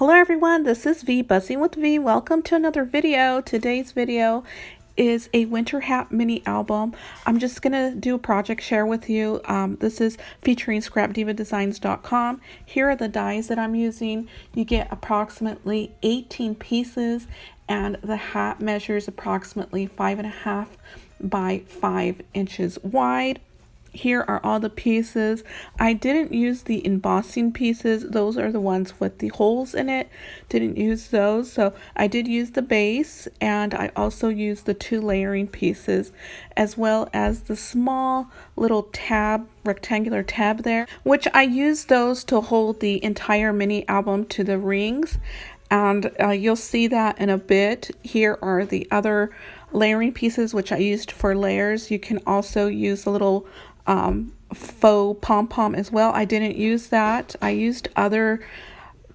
Hello everyone, this is V, Buzzing with V. Welcome to another video. Today's video is a winter hat mini album. I'm just gonna do a project share with you. This is featuring scrapdivadesigns.com. Here are the dies that I'm using. You get approximately 18 pieces and the hat measures approximately 5.5 by 5 inches wide. Here are all the pieces. I didn't use the embossing pieces. Those are the ones with the holes in it. Didn't use those. So I did use the base, and I also used the 2 layering pieces, as well as the small little tab, rectangular tab there, which I used those to hold the entire mini album to the rings. And you'll see that in a bit. Here are the other layering pieces, which I used for layers. You can also use a little faux pom-pom as well. I didn't use that. I used other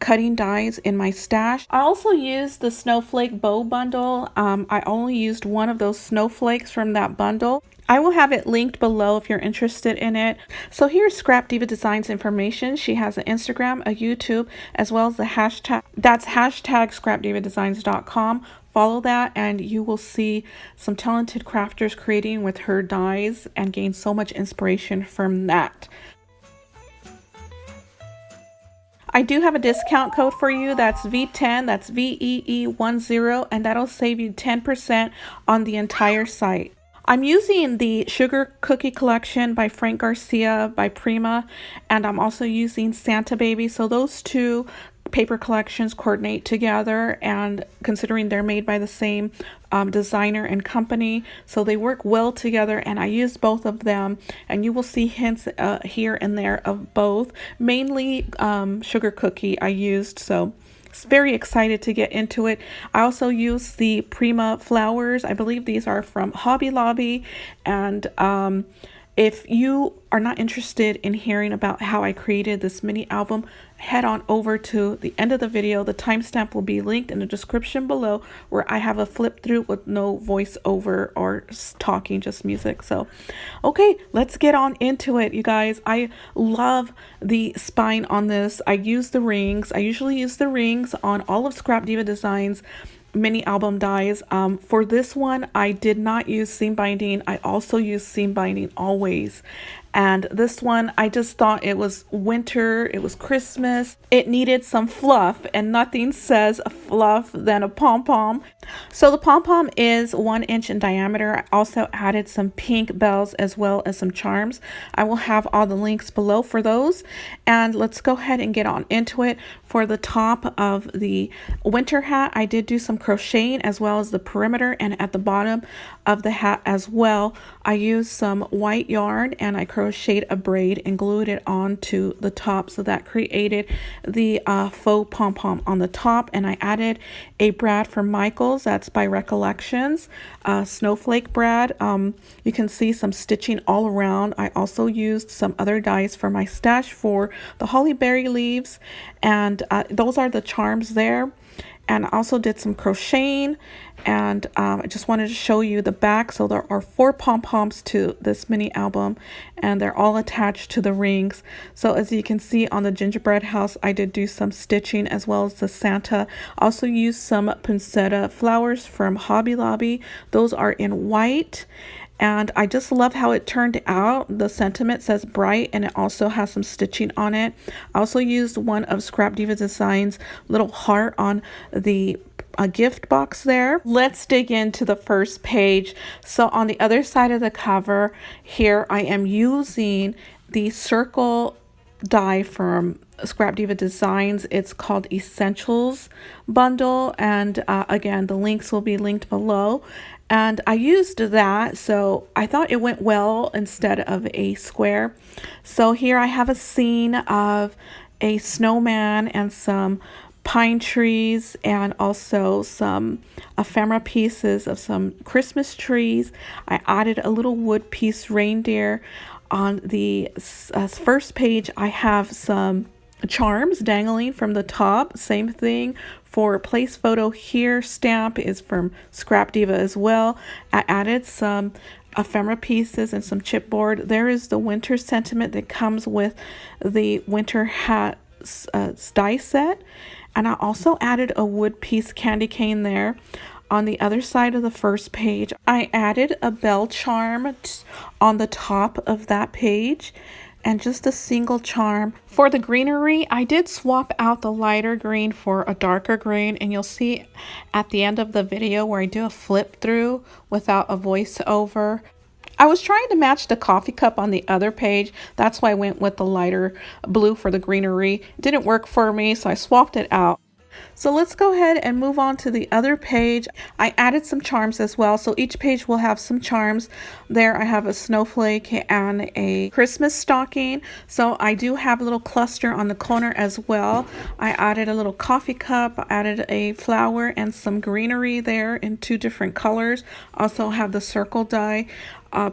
cutting dies in my stash. I also used the snowflake bow bundle. I only used one of those snowflakes from that bundle. I will have it linked below if you're interested in it. So here's Scrap Diva Designs information. She has an Instagram, a YouTube, as well as the hashtag. That's hashtag scrapdivadesigns.com. Follow that and you will see some talented crafters creating with her dies and gain so much inspiration from that. I do have a discount code for you. That's V10, that's VEE10, and that'll save you 10% on the entire site. I'm using the Sugar Cookie Collection by Frank Garcia by Prima, and I'm also using Santa Baby. So those two paper collections coordinate together, and considering they're made by the same designer and company, so they work well together, and I use both of them, and you will see hints here and there of both. Mainly Sugar Cookie I used, so very excited to get into it. I also use the Prima flowers. I believe these are from Hobby Lobby, and if you are not interested in hearing about how I created this mini album, head on over to the end of the video. The timestamp will be linked in the description below, where I have a flip through with no voiceover or talking, just music. So, okay, let's get on into it, you guys. I love the spine on this. I use the rings. I usually use the rings on all of Scrap Diva Designs mini album dies. For this one, I did not use seam binding. I also use seam binding always. And this one, I just thought it was winter, it was Christmas, it needed some fluff, and nothing says fluff than a pom-pom. So the pom-pom is 1 inch in diameter. I also added some pink bells as well as some charms. I will have all the links below for those. And let's go ahead and get on into it. For the top of the winter hat, I did do some crocheting as well as the perimeter, and at the bottom of the hat as well, I used some white yarn and I crocheted a braid and glued it onto the top, so that created the faux pom-pom on the top. And I added a brad from Michael's, that's by Recollections, snowflake brad. You can see some stitching all around. I also used some other dies for my stash for the holly berry leaves, and those are the charms there. And I also did some crocheting, and I just wanted to show you the back. So there are 4 pom-poms to this mini album, and they're all attached to the rings. So as you can see on the gingerbread house, I did do some stitching, as well as the Santa. Also used some poinsettia flowers from Hobby Lobby. Those are in white. And I just love how it turned out. The sentiment says bright, and it also has some stitching on it. I also used one of Scrap Diva Designs little heart on the gift box there. Let's dig into the first page. So on the other side of the cover here, I am using the circle die from Scrap Diva Designs. It's called Essentials Bundle, and again, the links will be linked below. And I used that, so I thought it went well instead of a square. So here I have a scene of a snowman and some pine trees, and also some ephemera pieces of some Christmas trees. I added a little wood piece reindeer. On the first page, I have some charms dangling from the top. Same thing for place photo here. Stamp is from Scrap Diva as well. I added some ephemera pieces and some chipboard. There is the winter sentiment that comes with the winter hat die set. And I also added a wood piece candy cane there. On the other side of the first page, I added a bell charm on the top of that page and just a single charm. For the greenery, I did swap out the lighter green for a darker green, and you'll see at the end of the video where I do a flip through without a voiceover. I was trying to match the coffee cup on the other page. That's why I went with the lighter blue for the greenery. It didn't work for me, so I swapped it out. So let's go ahead and move on to the other page. I added some charms as well. So each page will have some charms. There I have a snowflake and a Christmas stocking. So I do have a little cluster on the corner as well. I added a little coffee cup, I added a flower and some greenery there in 2 different colors. Also have the circle die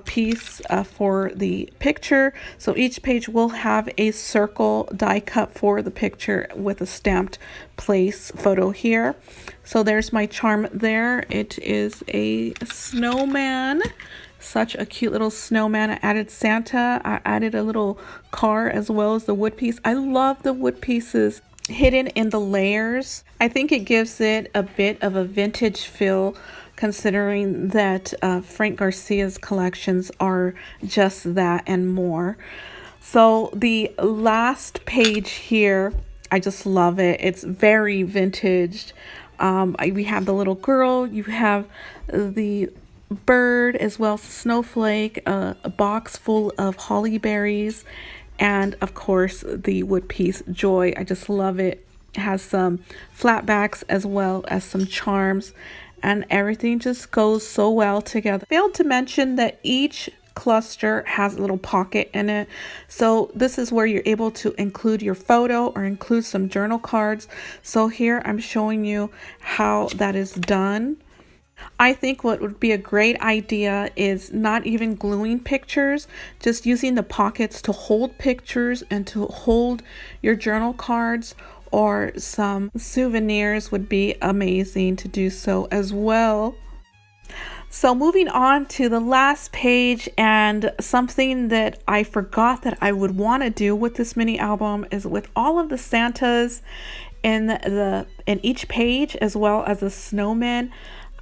piece for the picture. So each page will have a circle die cut for the picture with a stamped place photo here. So there's my charm there. It is a snowman. Such a cute little snowman. I added Santa. I added a little car as well as the wood piece. I love the wood pieces hidden in the layers. I think it gives it a bit of a vintage feel, considering that Frank Garcia's collections are just that and more. So the last page here, I just love it. It's very vintage. We have the little girl, you have the bird as well as a snowflake, a box full of holly berries, and of course the wood piece Joy. I just love it. It has some flat backs as well as some charms, and everything just goes so well together. Failed to mention that each cluster has a little pocket in it. So this is where you're able to include your photo or include some journal cards. So here I'm showing you how that is done. I think what would be a great idea is not even gluing pictures, just using the pockets to hold pictures and to hold your journal cards, or some souvenirs would be amazing to do so as well. So moving on to the last page, and something that I forgot that I would want to do with this mini album is with all of the Santas in each page as well as the snowmen,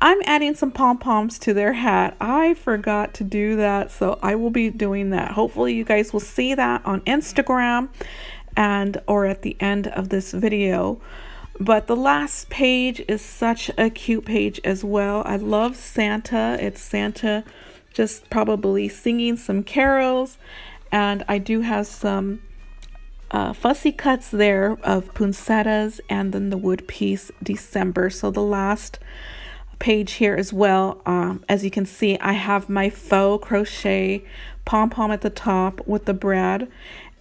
I'm adding some pom-poms to their hat. I forgot to do that, so I will be doing that. Hopefully you guys will see that on Instagram or at the end of this video. But the last page is such a cute page as well. I love Santa. It's Santa just probably singing some carols, and I do have some fussy cuts there of poinsettias and then the wood piece December. So the last page here as well, as you can see, I have my faux crochet pom-pom at the top with the brad,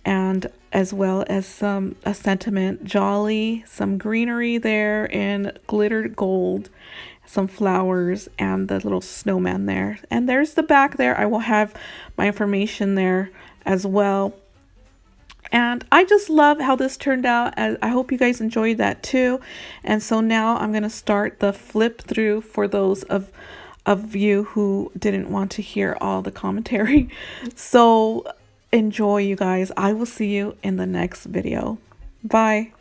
and as well as a sentiment jolly, some greenery there in glittered gold, some flowers, and the little snowman there. And there's the back there. I will have my information there as well. And I just love how this turned out. I hope you guys enjoyed that too. And so now I'm going to start the flip through for those of you who didn't want to hear all the commentary. So enjoy, you guys. I will see you in the next video. Bye.